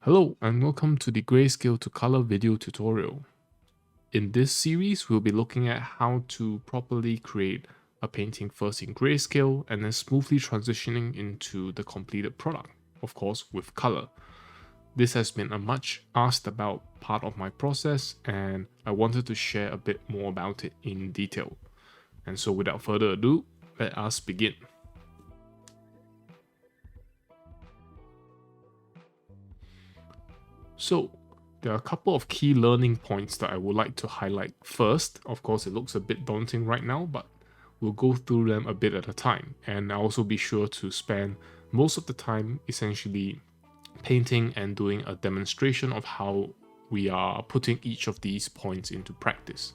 Hello and welcome to the Grayscale to Color video tutorial. In this series, we'll be looking at how to properly create a painting first in grayscale and then smoothly transitioning into the completed product, of course with color. This has been a much asked about part of my process and I wanted to share a bit more about it in detail. And so without further ado, let us begin. So, there are a couple of key learning points that I would like to highlight first. Of course, it looks a bit daunting right now, but we'll go through them a bit at a time. And I'll also be sure to spend most of the time essentially painting and doing a demonstration of how we are putting each of these points into practice.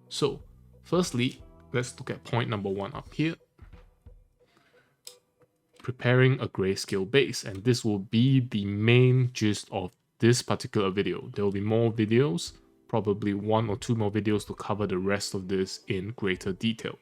So, firstly, let's look at point number 1 up here. Preparing a grayscale base, and this will be the main gist of this particular video. There will be more videos, probably 1 or 2 more videos to cover the rest of this in greater detail.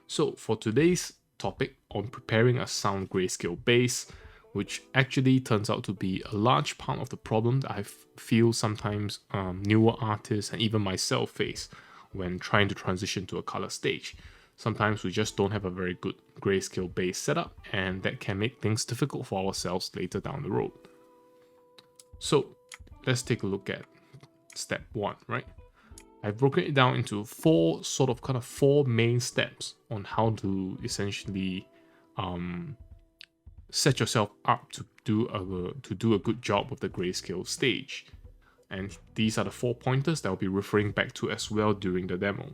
So for today's topic on preparing a sound grayscale base, which actually turns out to be a large part of the problem that I feel sometimes newer artists and even myself face when trying to transition to a color stage. Sometimes we just don't have a very good grayscale base setup, and that can make things difficult for ourselves later down the road. So let's take a look at step 1, right? I've broken it down into four main steps on how to essentially set yourself up to do a good job with the grayscale stage. And these are the 4 pointers that I'll be referring back to as well during the demo.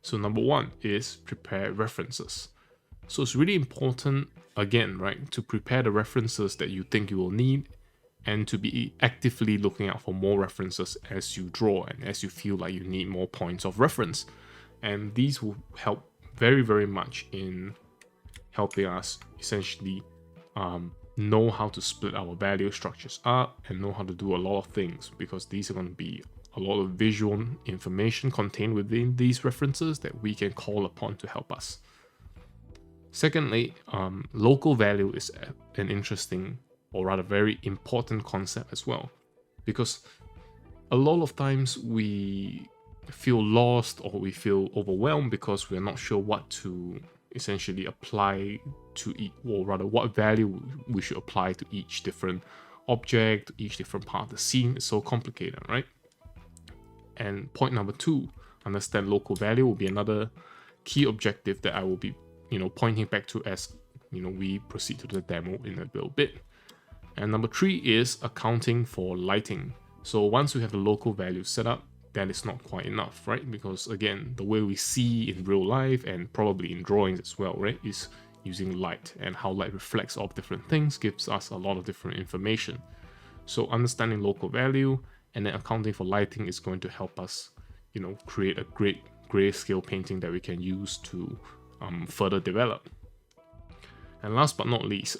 So number 1 is prepare references. So it's really important, again, right, to prepare the references that you think you will need and to be actively looking out for more references as you draw and as you feel like you need more points of reference. And these will help very, very much in helping us essentially know how to split our value structures up and know how to do a lot of things, because these are going to be a lot of visual information contained within these references that we can call upon to help us. Secondly, local value is an interesting, or rather very important concept as well, because a lot of times we feel lost or we feel overwhelmed because we're not sure what to essentially apply to each, or rather what value we should apply to each different object, each different part of the scene. It's so complicated, right? And point number 2, understand local value, will be another key objective that I will be, pointing back to as, we proceed to the demo in a little bit. And number 3 is accounting for lighting. So once we have the local value set up, that is not quite enough, right? Because again, the way we see in real life and probably in drawings as well, right, is using light, and how light reflects off different things gives us a lot of different information. So understanding local value and then accounting for lighting is going to help us, create a great grayscale painting that we can use to further develop. And last but not least,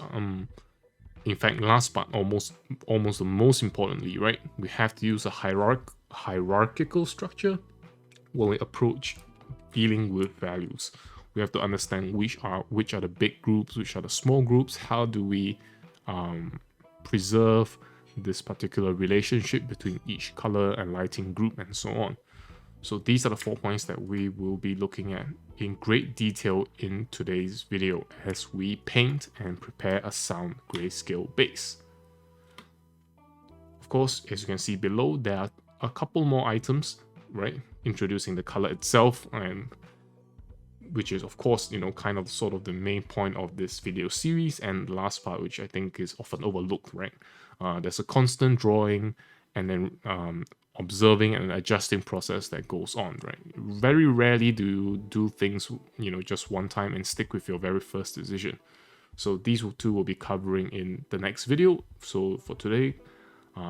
in fact, last but almost the most importantly, right, we have to use a hierarchical structure when we approach dealing with values. We have to understand which are the big groups, which are the small groups. How do we preserve this particular relationship between each color and lighting group, and so on. So these are the 4 points that we will be looking at in great detail in today's video as we paint and prepare a sound grayscale base. Of course, as you can see below, there are a couple more items, right? Introducing the color itself, and which is of course, kind of sort of the main point of this video series, and the last part, which I think is often overlooked, right? There's a constant drawing and then observing and adjusting process that goes on, right? Very rarely do you do things, just one time and stick with your very first decision. So these two will be covering in the next video. So for today,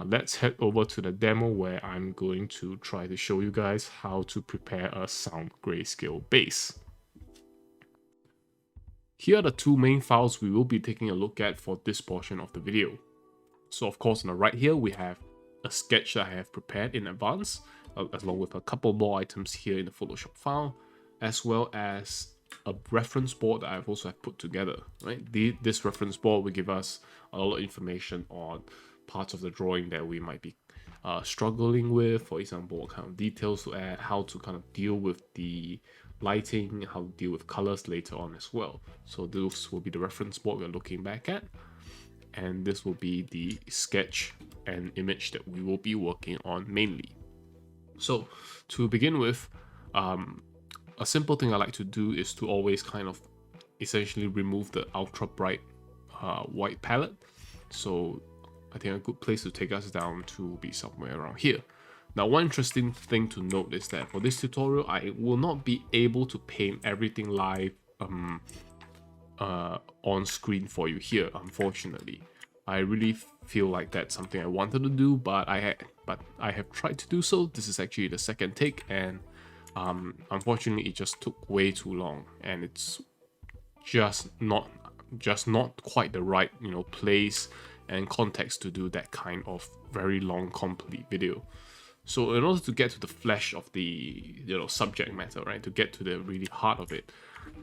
let's head over to the demo where I'm going to try to show you guys how to prepare a sound grayscale base. Here are the 2 main files we will be taking a look at for this portion of the video. So of course on the right here we have a sketch that I have prepared in advance, along with a couple more items here in the Photoshop file, as well as a reference board that I've also put together, right? This reference board will give us a lot of information on parts of the drawing that we might be struggling with. For example, what kind of details to add, how to kind of deal with the lighting, how to deal with colors later on as well. So those will be the reference board we're looking back at, and this will be the sketch and image that we will be working on mainly. So to begin with, a simple thing I like to do is to always kind of essentially remove the ultra bright white palette. So I think a good place to take us down to be somewhere around here. Now, one interesting thing to note is that for this tutorial, I will not be able to paint everything live on screen for you here, unfortunately. I really feel like that's something I wanted to do, but I have tried to do so. This is actually the second take, and unfortunately it just took way too long, and it's just not quite the right, you know, place and context to do that kind of very long complete video. So in order to get to the flesh of the, you know, subject matter, right, to get to the really heart of it,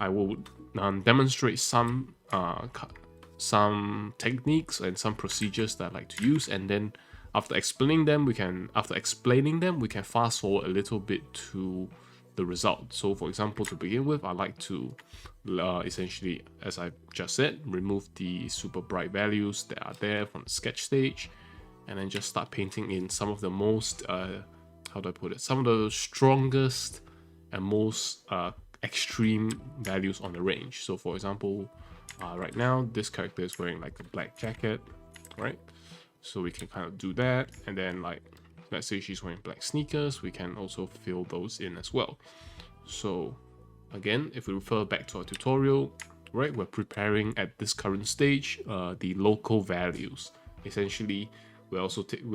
I will demonstrate some techniques and some procedures that I like to use, and then after explaining them, we can fast forward a little bit to the result. So for example, to begin with, I like to essentially, as I just said, remove the super bright values that are there from the sketch stage, and then just start painting in some of the most how do I put it, some of the strongest and most extreme values on the range. So for example, right now this character is wearing like a black jacket, right? So we can kind of do that, and then like let's say she's wearing black sneakers, we can also fill those in as well. So again, if we refer back to our tutorial, right, we're preparing at this current stage the local values. Essentially, we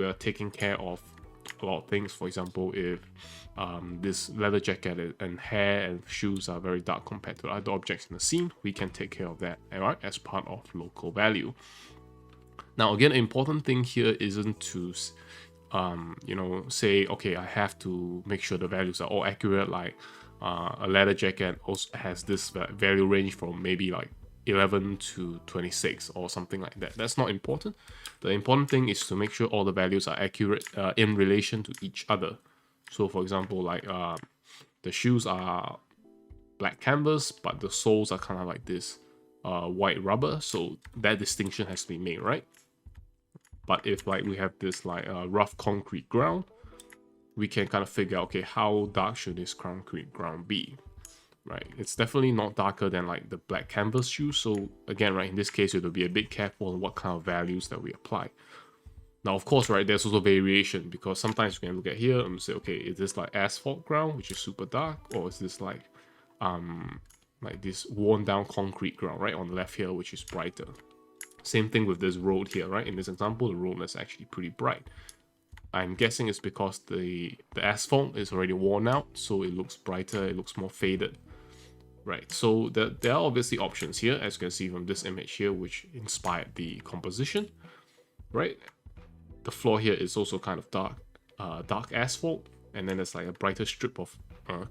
are taking care of a lot of things. For example, if this leather jacket and hair and shoes are very dark compared to other objects in the scene, we can take care of that, alright, as part of local value. Now again, an important thing here isn't to you know, say, okay, I have to make sure the values are all accurate, like a leather jacket also has this value range from maybe like 11 to 26 or something like that. That's not important. The important thing is to make sure all the values are accurate in relation to each other. So for example, like the shoes are black canvas, but the soles are kind of like this white rubber, so that distinction has to be made, right? But if like we have this like rough concrete ground, we can kind of figure out, okay, how dark should this concrete ground be, right? It's definitely not darker than like the black canvas shoes. So again, right, in this case, we have to be a bit careful on what kind of values that we apply. Now, of course, right, there's also variation, because sometimes we can look at here and say, okay, is this like asphalt ground, which is super dark, or is this like this worn down concrete ground, right, on the left here, which is brighter. Same thing with this road here, right? In this example, the road is actually pretty bright. I'm guessing it's because the asphalt is already worn out, so it looks brighter, it looks more faded, right? So there are obviously options here, as you can see from this image here, which inspired the composition, right? The floor here is also kind of dark asphalt, and then there's like a brighter strip of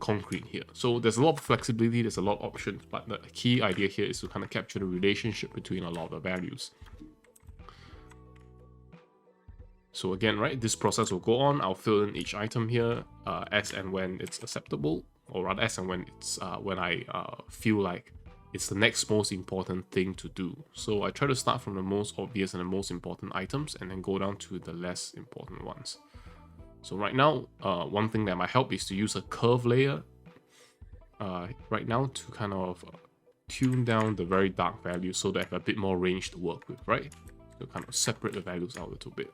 concrete here. So there's a lot of flexibility, there's a lot of options, but the key idea here is to kind of capture the relationship between a lot of the values. So again, right, this process will go on. I'll fill in each item here as and when it's acceptable, or rather as and when it's when I feel like it's the next most important thing to do. So I try to start from the most obvious and the most important items, and then go down to the less important ones. So right now, one thing that might help is to use a curve layer right now to kind of tune down the very dark values so that I have a bit more range to work with, right? To kind of separate the values out a little bit.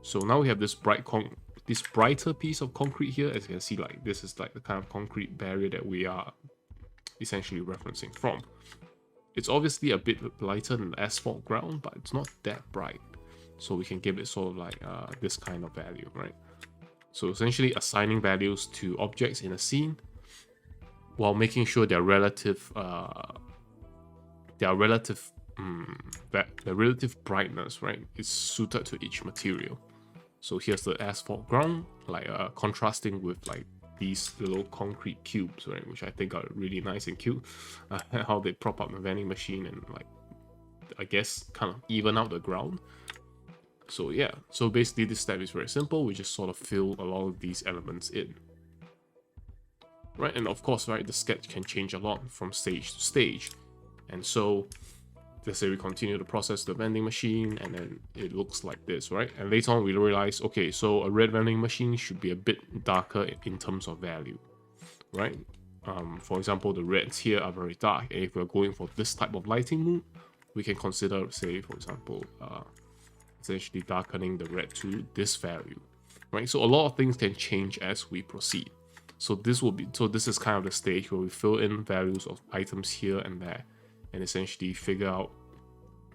So now we have this brighter piece of concrete here. As you can see, like this is like the kind of concrete barrier that we are essentially referencing from. It's obviously a bit lighter than the asphalt ground, but it's not that bright. So we can give it sort of like this kind of value, right? So essentially assigning values to objects in a scene while making sure their relative brightness, right, is suited to each material. So here's the asphalt ground, like contrasting with like these little concrete cubes, right, which I think are really nice and cute. How they prop up the vending machine and like, I guess, kind of even out the ground. So yeah, so basically this step is very simple. We just sort of fill a lot of these elements in. Right, and of course, right, the sketch can change a lot from stage to stage. And so, let's say we continue to process the vending machine, and then it looks like this, right? And later on, we realize, okay, so a red vending machine should be a bit darker in terms of value, right? For example, the reds here are very dark, and if we're going for this type of lighting mood, we can consider, say, for example, essentially darkening the red to this value, right? So a lot of things can change as we proceed. So this is kind of the stage where we fill in values of items here and there, and essentially figure out,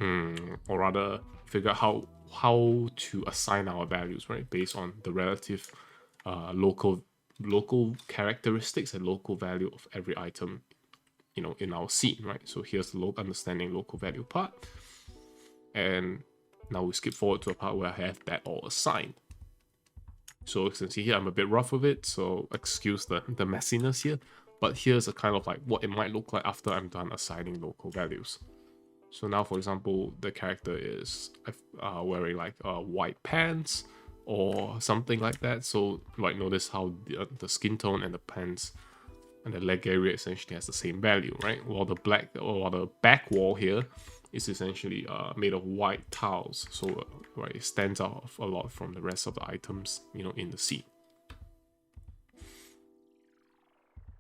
or rather figure out how to assign our values, right, based on the relative local characteristics and local value of every item, you know, in our scene, right? So here's the understanding local value part, and now we skip forward to a part where I have that all assigned. So you can see here I'm a bit rough with it, so excuse the messiness here, but here's a kind of like what it might look like after I'm done assigning local values. So now, for example, the character is wearing like white pants or something like that. So like notice how the skin tone and the pants and the leg area essentially has the same value, right? While the back wall here is essentially made of white tiles, so right, it stands out a lot from the rest of the items, you know, in the scene.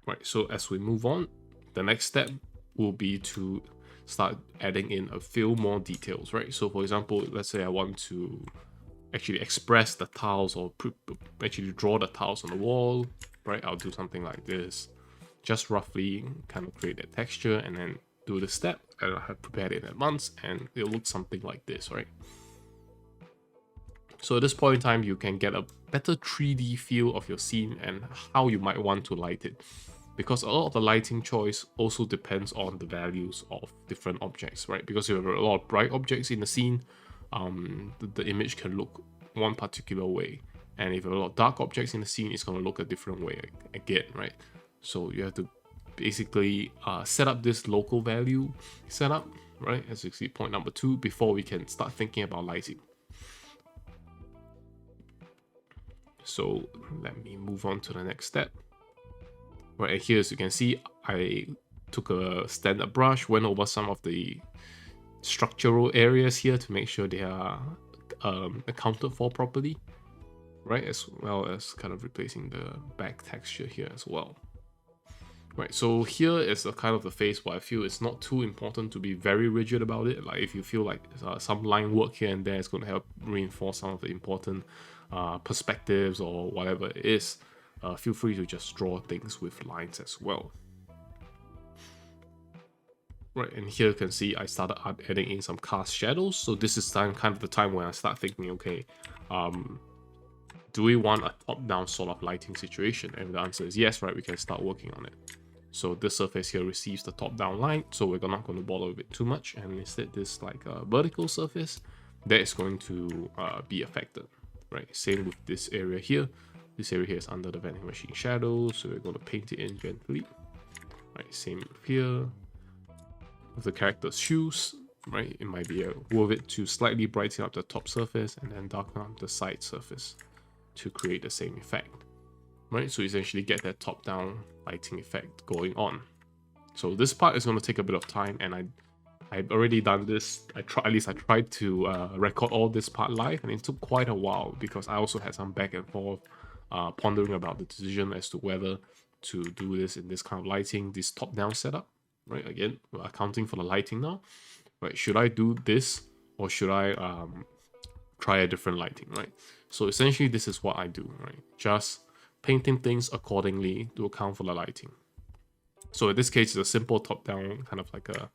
Right, so as we move on, the next step will be to start adding in a few more details, right? So for example, let's say I want to actually express the tiles or actually draw the tiles on the wall, right? I'll do something like this, just roughly kind of create that texture and then do the step, and I have prepared it in advance, and it looks something like this, right? So at this point in time, you can get a better 3D feel of your scene and how you might want to light it, because a lot of the lighting choice also depends on the values of different objects, right? Because if you have a lot of bright objects in the scene, the image can look one particular way, and if you have a lot of dark objects in the scene, it's going to look a different way again, right? So you have to basically set up this local value setup, right, as you see point number 2, before we can start thinking about lighting. So let me move on to the next step. Right, and here as you can see, I took a standard brush, went over some of the structural areas here to make sure they are accounted for properly, right, as well as kind of replacing the back texture here as well. Right, so here is a kind of the phase where I feel it's not too important to be very rigid about it. Like if you feel like some line work here and there is going to help reinforce some of the important perspectives or whatever it is, feel free to just draw things with lines as well. Right, and here you can see I started adding in some cast shadows. So this is kind of the time when I start thinking, okay, do we want a top-down sort of lighting situation? And the answer is yes, right? We can start working on it. So this surface here receives the top-down light, so we're not going to bother with it too much, and instead this like a vertical surface that is going to be affected, right? Same with this area here. This area here is under the vending machine shadow, so we're going to paint it in gently. Right, same with here. With the character's shoes, right? It might be worth it to slightly brighten up the top surface and then darken up the side surface to create the same effect, right? So essentially get that top-down lighting effect going on. So this part is going to take a bit of time, and I've already done this. I tried to record all this part live, and it took quite a while because I also had some back and forth pondering about the decision as to whether to do this in this kind of lighting, this top-down setup, right? Again, we're accounting for the lighting now, right? Should I do this or should I try a different lighting, right? So essentially this is what I do, right? Just painting things accordingly to account for the lighting. So in this case, it's a simple top-down kind of like a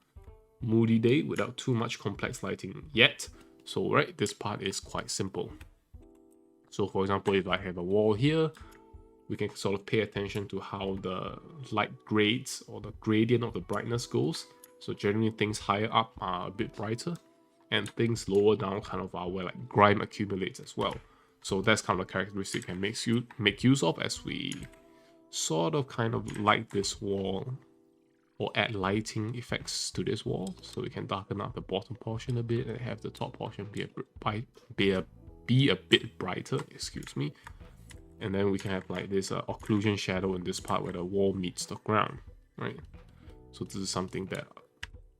moody day without too much complex lighting yet. So right, this part is quite simple. So for example, if I have a wall here, we can sort of pay attention to how the light grades or the gradient of the brightness goes. So generally things higher up are a bit brighter, and things lower down kind of are where like grime accumulates as well. So that's kind of a characteristic that make use of as we sort of kind of light this wall or add lighting effects to this wall. So we can darken up the bottom portion a bit and have the top portion be a bit brighter, excuse me. And then we can have like this occlusion shadow in this part where the wall meets the ground, right? So this is something that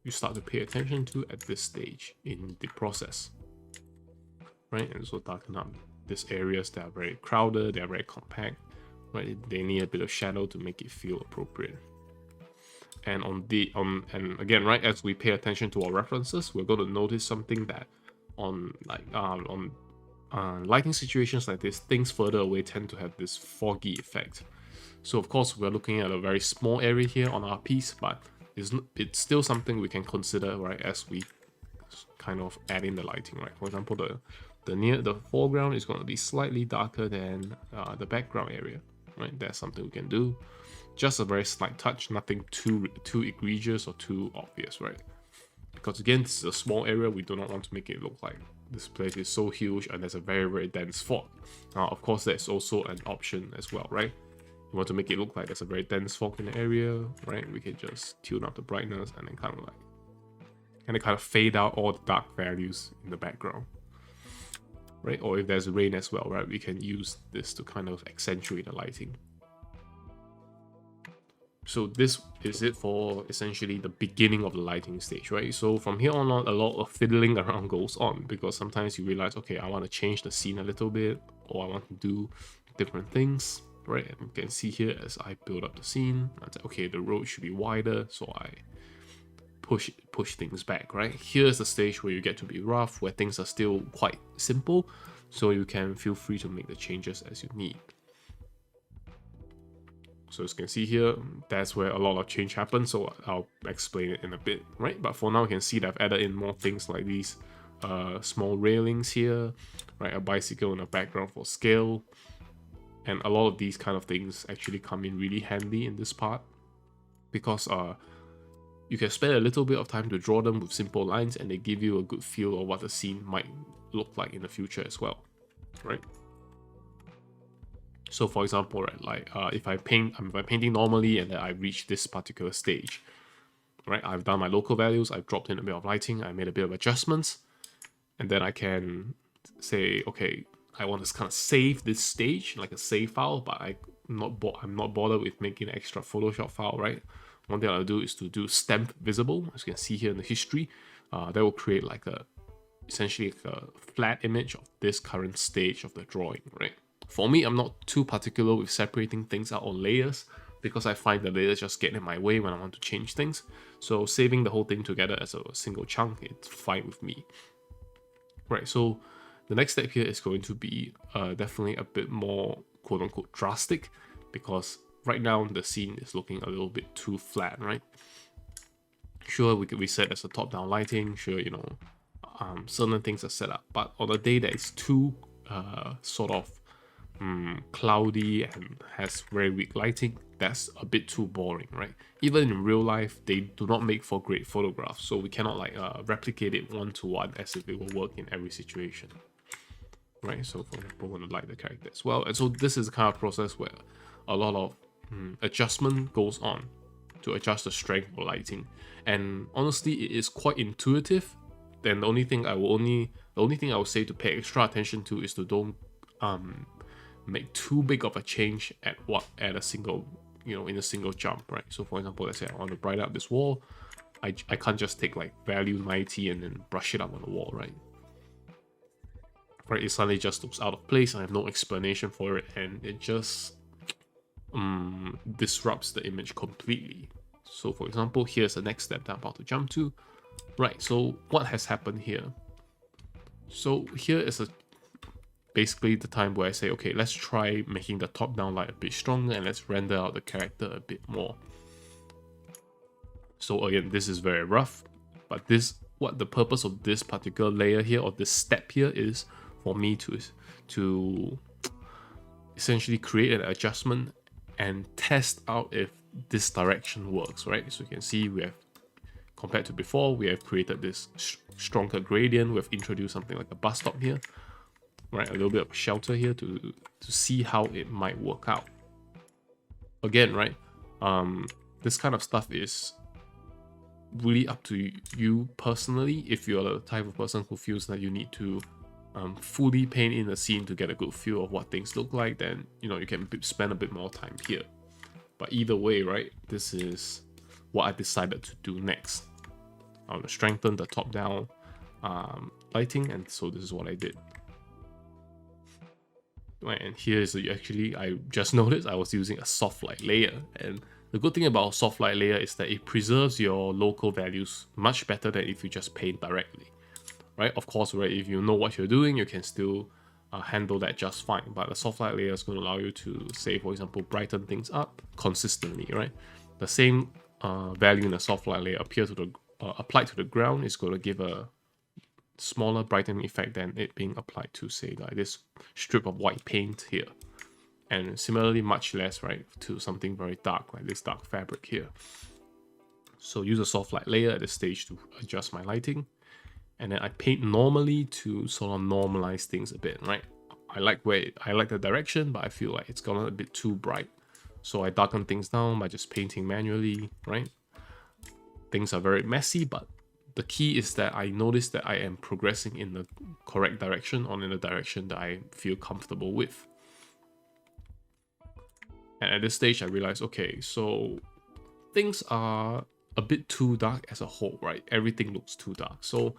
you start to pay attention to at this stage in the process, right? And so darken up these areas that are very crowded, they are very compact, right? They need a bit of shadow to make it feel appropriate. And and again, right, as we pay attention to our references, we're going to notice something that on lighting situations like this, things further away tend to have this foggy effect. So of course, we're looking at a very small area here on our piece, but it's still something we can consider, right, as we kind of add in the lighting, right? For example, the foreground is going to be slightly darker than the background area, right? That's something we can do. Just a very slight touch, nothing too egregious or too obvious, right? Because again, this is a small area, we do not want to make it look like this place is so huge and there's a very, very dense fog. Now, of course, there's also an option as well, right? You want to make it look like there's a very dense fog in the area, right? We can just tune up the brightness and then kind of fade out all the dark values in the background, right? Or if there's rain as well, right? We can use this to kind of accentuate the lighting. So this is it for essentially the beginning of the lighting stage, right? So from here on, a lot of fiddling around goes on, because sometimes you realize, okay, I want to change the scene a little bit, or I want to do different things, right? And you can see here as I build up the scene, I say, okay, the road should be wider, so I push things back, right? Here's the stage where you get to be rough, where things are still quite simple, so you can feel free to make the changes as you need. So as you can see here, that's where a lot of change happens, so I'll explain it in a bit, right? But for now, you can see that I've added in more things like these small railings here, right? A bicycle in the background for scale. And a lot of these kind of things actually come in really handy in this part, because you can spend a little bit of time to draw them with simple lines, and they give you a good feel of what the scene might look like in the future as well, right? So for example, right, like if I'm painting normally and then I reach this particular stage, right, I've done my local values, I've dropped in a bit of lighting, I made a bit of adjustments, and then I can say, okay, I want to kind of save this stage like a save file, but I'm not bothered with making an extra Photoshop file, right? One thing I'll do is to do stamp visible, as you can see here in the history. That will create like essentially a flat image of this current stage of the drawing, right? For me, I'm not too particular with separating things out on layers, because I find the layers just get in my way when I want to change things. So saving the whole thing together as a single chunk, it's fine with me. Right, so the next step here is going to be definitely a bit more quote-unquote drastic, because right now the scene is looking a little bit too flat, right? Sure, we could reset as a top-down lighting, sure, you know, certain things are set up, but on a day that is too sort of cloudy and has very weak lighting, that's a bit too boring, right? Even in real life, they do not make for great photographs, so we cannot like replicate it one-to-one as if it will work in every situation, right? So for example, we're going to light the character as well, and so this is the kind of process where a lot of adjustment goes on to adjust the strength of lighting, and honestly, it is quite intuitive. Then the only thing I will say to pay extra attention to is to don't make too big of a change at a single, you know, in a single jump, right? So for example, let's say I want to brighten up this wall, I can't just take like value 90 and then brush it up on the wall, right? Right, it suddenly just looks out of place. I have no explanation for it, and it just disrupts the image completely. So for example, here's the next step that I'm about to jump to. Right, so what has happened here? So here is basically the time where I say, okay, let's try making the top-down light a bit stronger, and let's render out the character a bit more. So again, this is very rough, but what the purpose of this particular layer here, or this step here, is for me to essentially create an adjustment and test out if this direction works, right? So you can see we have, compared to before, we have created this stronger gradient. We've introduced something like a bus stop here, right? A little bit of shelter here to see how it might work out. again, right, this kind of stuff is really up to you personally. If you're the type of person who feels that you need to fully paint in the scene to get a good feel of what things look like, then you can spend a bit more time here. But either way, right, this is what I decided to do next. I want to strengthen the top-down lighting, and so this is what I did. Right, and here is actually, I just noticed I was using a soft light layer, and the good thing about a soft light layer is that it preserves your local values much better than if you just paint directly. Right, of course, right, if you know what you're doing, you can still handle that just fine. But the soft light layer is going to allow you to, say, for example, brighten things up consistently, right? The same value in the soft light layer applied to the ground is going to give a smaller brightening effect than it being applied to, say, like this strip of white paint here. And similarly, much less, right, to something very dark, like this dark fabric here. So use a soft light layer at this stage to adjust my lighting. And then I paint normally to sort of normalize things a bit, right? I like the direction, but I feel like it's gone a bit too bright. So I darken things down by just painting manually, right? Things are very messy, but the key is that I notice that I am progressing in the correct direction, or in the direction that I feel comfortable with. And at this stage, I realized, okay, so things are a bit too dark as a whole, right? Everything looks too dark. So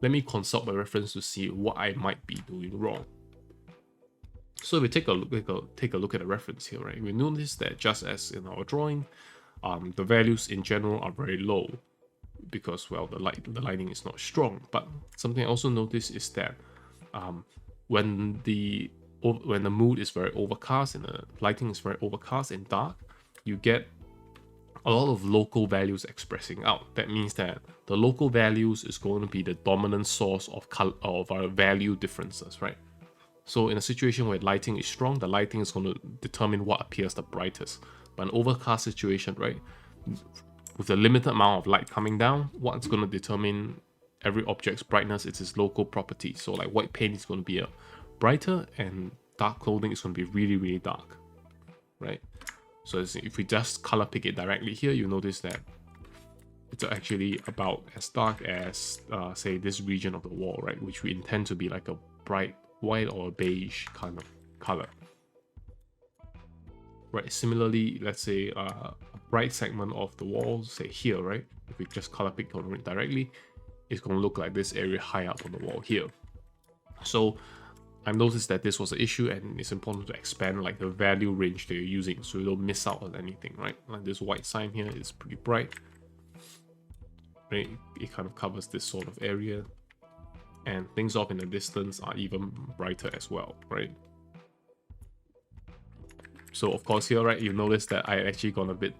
let me consult my reference to see what I might be doing wrong. So if we take a look at the reference here, right? We notice that just as in our drawing, the values in general are very low because, well, the lighting is not strong. But something I also notice is that when the mood is very overcast and the lighting is very overcast and dark, you get a lot of local values expressing out. That means that the local values is going to be the dominant source of our value differences, right? So in a situation where lighting is strong, the lighting is going to determine what appears the brightest. But an overcast situation, right, with a limited amount of light coming down, what's going to determine every object's brightness is its local property. So like white paint is going to be brighter, and dark clothing is going to be really, really dark, right? So if we just color pick it directly here, you notice that it's actually about as dark as, say, this region of the wall, right? Which we intend to be like a bright white or a beige kind of color. Right, similarly, let's say a bright segment of the wall, say here, right? If we just color pick on it directly, it's going to look like this area high up on the wall here. So I've noticed that this was an issue, and it's important to expand like the value range that you're using so you don't miss out on anything, right? Like this white sign here is pretty bright, right? It kind of covers this sort of area, and things off in the distance are even brighter as well, right? So of course here, right, you notice that I actually gone a bit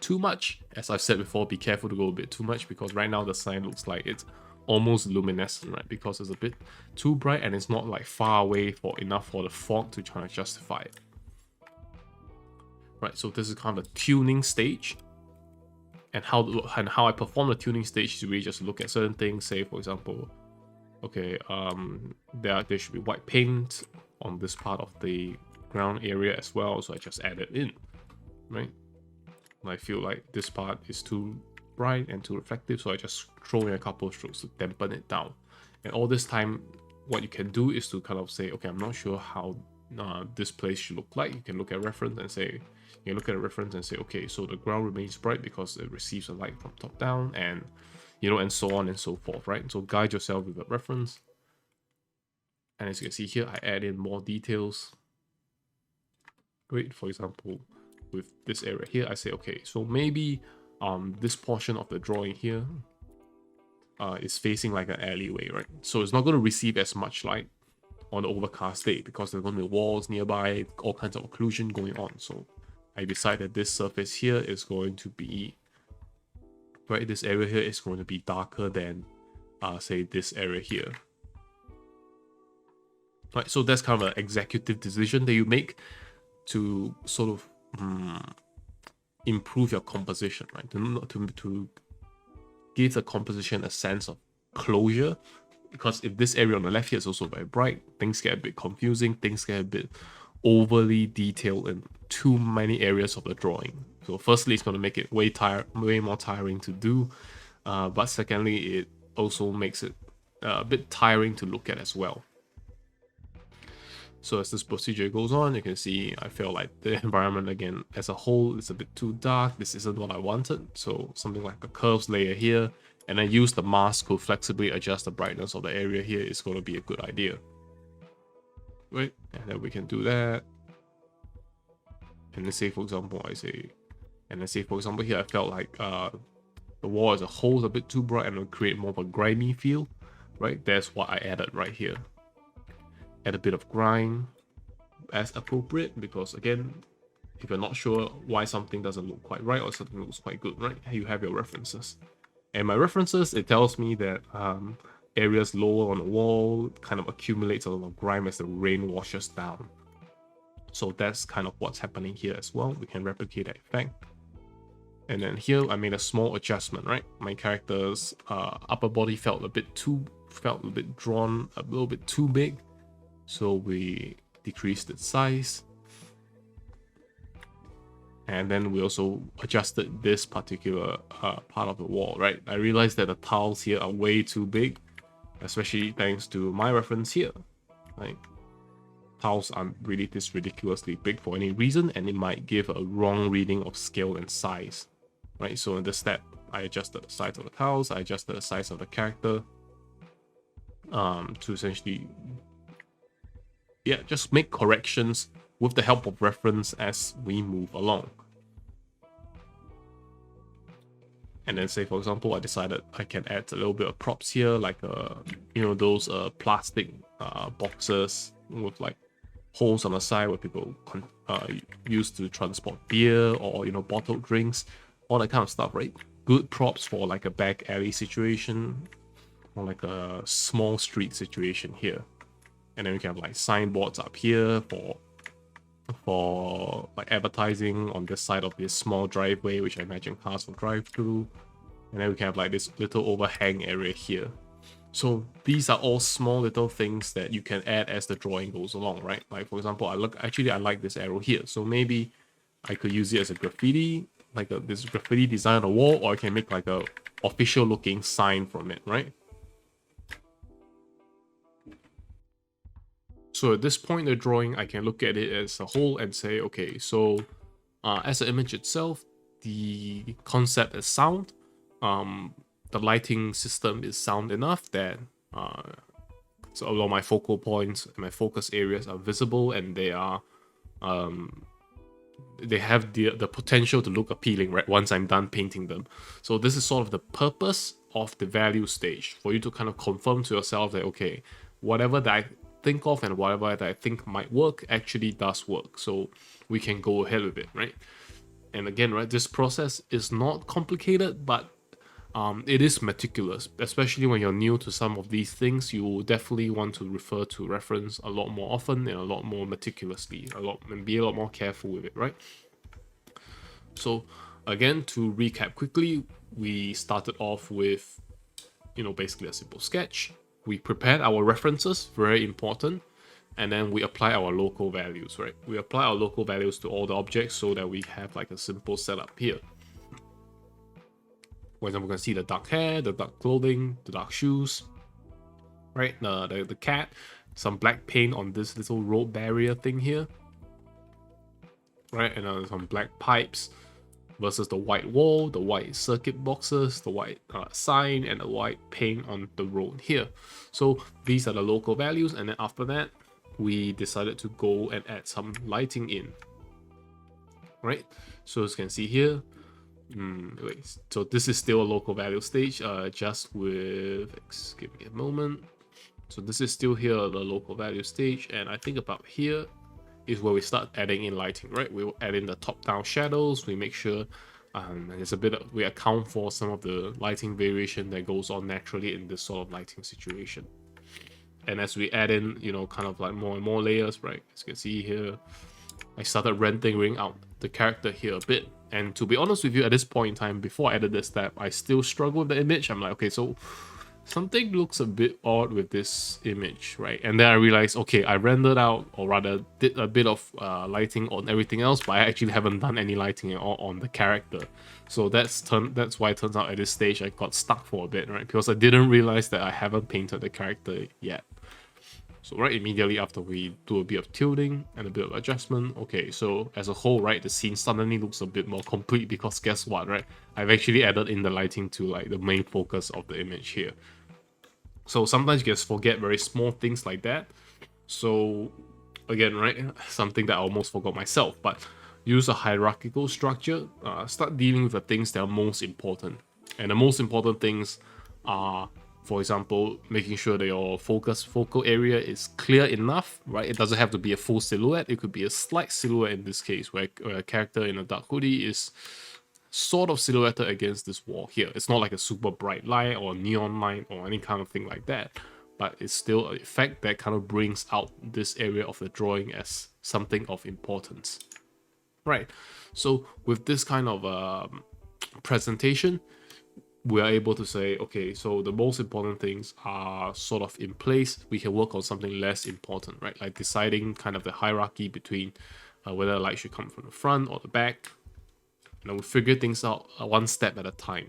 too much. As I've said before, be careful to go a bit too much, because right now the sign looks like it's almost luminescent, right? Because it's a bit too bright and it's not like far away enough for the fog to try to justify it. Right, so this is kind of the tuning stage. And how I perform the tuning stage is really just look at certain things. Say, for example, okay, there should be white paint on this part of the ground area as well, so I just add it in, right? And I feel like this part is too bright and too reflective, so I just throw in a couple of strokes to dampen it down. And all this time, what you can do is to kind of say, okay, I'm not sure how this place should look like. You can look at reference and say, okay, so the ground remains bright because it receives a light from top down, and and so on and so forth, right? So guide yourself with a reference. And as you can see here, I add in more details. Great, for example, with this area here, I say, okay, so maybe this portion of the drawing here is facing like an alleyway, right? So it's not going to receive as much light on the overcast day because there's going to be walls nearby, all kinds of occlusion going on. So I decide that this surface here is going to be, right, this area here is going to be darker than, say, this area here. Right, so that's kind of an executive decision that you make to sort of improve your composition, right? To give the composition a sense of closure, because if this area on the left here is also very bright, things get a bit confusing, things get a bit overly detailed and too many areas of the drawing. So firstly, it's going to make it way more tiring to do, but secondly, it also makes it a bit tiring to look at as well. So as this procedure goes on, you can see I feel like the environment again as a whole is a bit too dark. This isn't what I wanted. So something like a curves layer here, and then use the mask to flexibly adjust the brightness of the area here is going to be a good idea. Right, and then we can do that. And let's say for example, here I felt like the wall as a whole is a bit too bright and will create more of a grimy feel. Right, that's what I added right here. Add a bit of grime as appropriate, because again, if you're not sure why something doesn't look quite right or something looks quite good, right, you have your references. And my references, it tells me that areas lower on the wall kind of accumulates a lot of grime as the rain washes down. So that's kind of what's happening here as well. We can replicate that effect. And then here I made a small adjustment, right? My character's upper body felt a bit drawn, a little bit too big. So we decreased its size. And then we also adjusted this particular part of the wall, right? I realized that the tiles here are way too big, especially thanks to my reference here. Like, tiles aren't really this ridiculously big for any reason, and it might give a wrong reading of scale and size, right? So in this step, I adjusted the size of the tiles, I adjusted the size of the character to essentially, yeah, just make corrections with the help of reference as we move along. And then say, for example, I decided I can add a little bit of props here, like those plastic boxes with like holes on the side where people use to transport beer or bottled drinks, all that kind of stuff, right? Good props for like a back alley situation or like a small street situation here. And then we can have like signboards up here for like advertising on this side of this small driveway, which I imagine cars will drive through. And then we can have like this little overhang area here. So these are all small little things that you can add as the drawing goes along, right? Like for example, I like this arrow here. So maybe I could use it as a graffiti, like this graffiti design on the wall, or I can make like a official looking sign from it, right? So at this point in the drawing, I can look at it as a whole and say, okay, so as an image itself, the concept is sound. The lighting system is sound enough that so all of my focal points and my focus areas are visible, and they are they have the potential to look appealing, right, once I'm done painting them. So this is sort of the purpose of the value stage, for you to kind of confirm to yourself that, okay, whatever that I think of and whatever that I think might work actually does work, so we can go ahead with it, right? And again, right, this process is not complicated, but it is meticulous, especially when you're new to some of these things. You will definitely want to refer to reference a lot more often and a lot more meticulously, and be a lot more careful with it, right? So again, to recap quickly, we started off with basically a simple sketch. We prepared our references, very important, and then we apply our local values, right? We apply our local values to all the objects so that we have like a simple setup here. For example, we can see the dark hair, the dark clothing, the dark shoes, right? The cat, some black paint on this little road barrier thing here, right? And some black pipes versus the white wall, the white circuit boxes, the white sign, and the white paint on the road here. So these are the local values, and then after that, we decided to go and add some lighting in, right? So as you can see here, so this is still a local value stage, just with, give me a moment. So this is still here, the local value stage, and I think about here is where we start adding in lighting, right? We will add in the top-down shadows. We make sure there's a bit of, we account for some of the lighting variation that goes on naturally in this sort of lighting situation. And as we add in, kind of like more and more layers, right? As you can see here, I started rendering out the character here a bit. And to be honest with you, at this point in time, before I added this step, I still struggle with the image. I'm like, okay, so something looks a bit odd with this image, right? And then I realized, okay, I rendered out, or rather did a bit of lighting on everything else, but I actually haven't done any lighting at all on the character. So that's why it turns out at this stage I got stuck for a bit, right? Because I didn't realize that I haven't painted the character yet. So right immediately after we do a bit of tilting and a bit of adjustment, okay, so as a whole, right, the scene suddenly looks a bit more complete because guess what, right? I've actually added in the lighting to like the main focus of the image here. So sometimes you just forget very small things like that. So again, right, something that I almost forgot myself, but use a hierarchical structure, start dealing with the things that are most important. And the most important things are, for example, making sure that your focal area is clear enough, right? It doesn't have to be a full silhouette. It could be a slight silhouette in this case, where a character in a dark hoodie is sort of silhouetted against this wall here. It's not like a super bright light or neon light or any kind of thing like that, but it's still an effect that kind of brings out this area of the drawing as something of importance. Right, so with this kind of presentation, we are able to say, okay, so the most important things are sort of in place. We can work on something less important, right? Like deciding kind of the hierarchy between whether the light should come from the front or the back. You know, we figure things out one step at a time.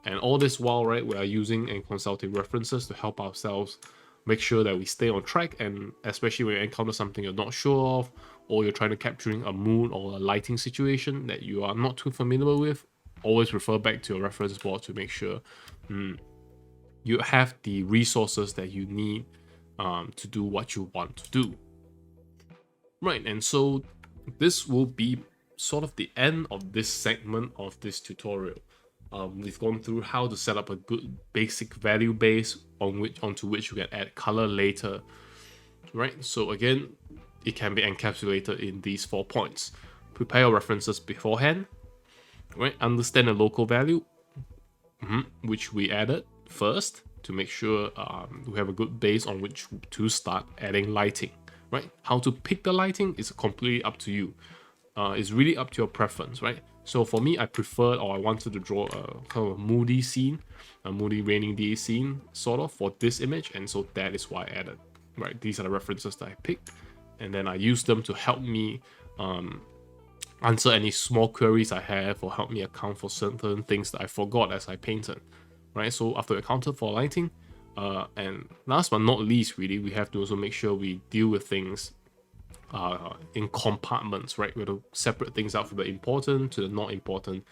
And all this while, right, we are using and consulting references to help ourselves make sure that we stay on track, and especially when you encounter something you're not sure of, or you're trying to capturing a mood or a lighting situation that you are not too familiar with, always refer back to your reference board to make sure you have the resources that you need to do what you want to do. Right, and so this will be sort of the end of this segment of this tutorial. We've gone through how to set up a good basic value base onto which you can add color later, right? So again, it can be encapsulated in these 4 points. Prepare your references beforehand, right? Understand the local value, which we added first to make sure we have a good base on which to start adding lighting, right? How to pick the lighting is completely up to you. It's really up to your preference, right? So for me, I preferred, or I wanted to draw a kind of a moody scene, a moody raining day scene, sort of, for this image, and so that is why I added, right? These are the references that I picked, and then I used them to help me answer any small queries I have, or help me account for certain things that I forgot as I painted, right? So after we accounted for lighting, and last but not least, really, we have to also make sure we deal with things in compartments, right? We have to separate things out from the important to the not important,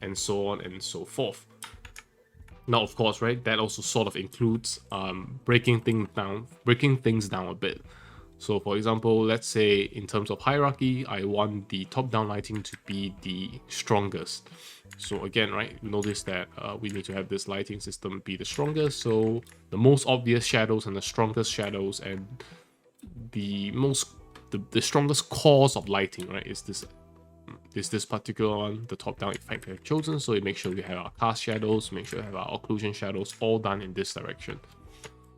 and so on and so forth. Now, of course, right, that also sort of includes breaking things down a bit. So for example, let's say in terms of hierarchy, I want the top-down lighting to be the strongest. So again, right, you notice that we need to have this lighting system be the strongest. So the most obvious shadows and the strongest shadows and the strongest cause of lighting, right, is this particular one, the top-down effect we have chosen. So we make sure we have our cast shadows, make sure we have our occlusion shadows all done in this direction.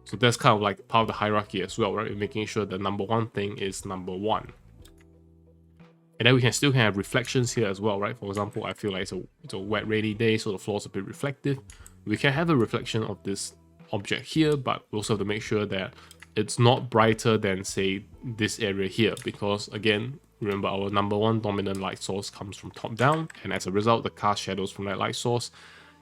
So that's kind of like part of the hierarchy as well, right? We're making sure the number one thing is number one. And then we can still have reflections here as well, right? For example, I feel like it's a wet, rainy day, so the floor's a bit reflective. We can have a reflection of this object here, but we also have to make sure that it's not brighter than, say, this area here, because again, remember our number one dominant light source comes from top down, and as a result, the cast shadows from that light source,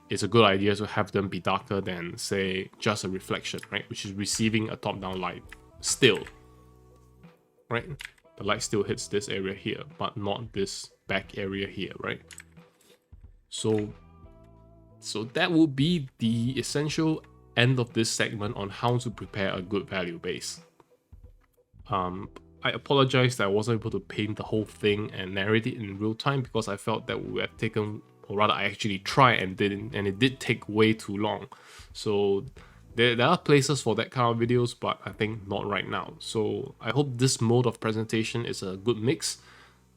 it's a good idea to have them be darker than, say, just a reflection, right? Which is receiving a top-down light still, right? The light still hits this area here, but not this back area here, right? So that will be the essential end of this segment on how to prepare a good value base. I apologize that I wasn't able to paint the whole thing and narrate it in real time, because I felt that we would have taken, or rather I actually tried and didn't, and it did take way too long. So there are places for that kind of videos, but I think not right now. So I hope this mode of presentation is a good mix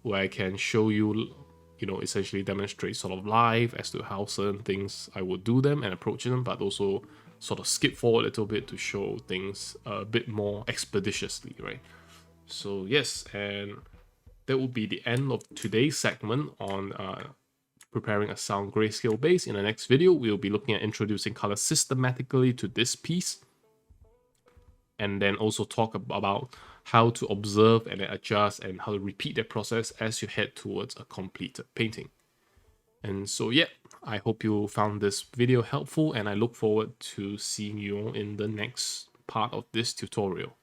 where I can show you, you know, essentially demonstrate sort of live as to how certain things I would do them and approach them, but also sort of skip forward a little bit to show things a bit more expeditiously, right? So yes, and that will be the end of today's segment on preparing a sound grayscale base. In the next video, we'll be looking at introducing color systematically to this piece, and then also talk about how to observe and then adjust and how to repeat that process as you head towards a completed painting. And so yeah, I hope you found this video helpful, and I look forward to seeing you in the next part of this tutorial.